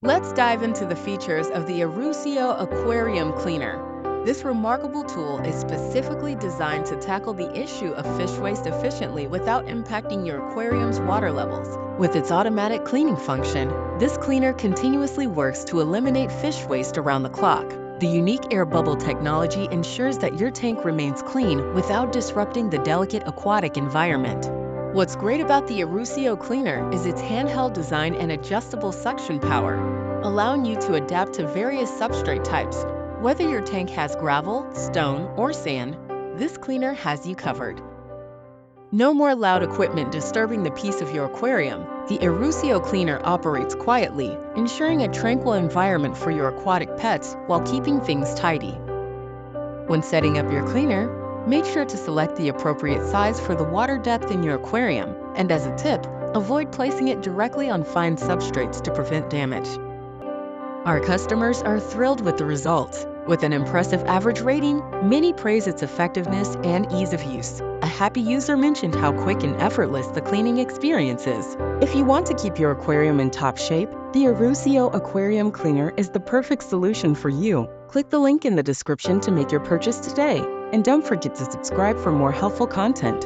Let's dive into the features of the IRUZIO Aquarium Cleaner. This remarkable tool is specifically designed to tackle the issue of fish waste efficiently without impacting your aquarium's water levels. With its automatic cleaning function, this cleaner continuously works to eliminate fish waste around the clock. The unique air bubble technology ensures that your tank remains clean without disrupting the delicate aquatic environment. What's great about the IRUZIO Cleaner is its handheld design and adjustable suction power, allowing you to adapt to various substrate types. Whether your tank has gravel, stone, or sand, this cleaner has you covered. No more loud equipment disturbing the peace of your aquarium. The IRUZIO Cleaner operates quietly, ensuring a tranquil environment for your aquatic pets while keeping things tidy. When setting up your cleaner, make sure to select the appropriate size for the water depth in your aquarium, and as a tip, avoid placing it directly on fine substrates to prevent damage. Our customers are thrilled with the results. With an impressive average rating, many praise its effectiveness and ease of use. A happy user mentioned how quick and effortless the cleaning experience is. If you want to keep your aquarium in top shape, the IRUZIO Aquarium Cleaner is the perfect solution for you. Click the link in the description to make your purchase today. And don't forget to subscribe for more helpful content.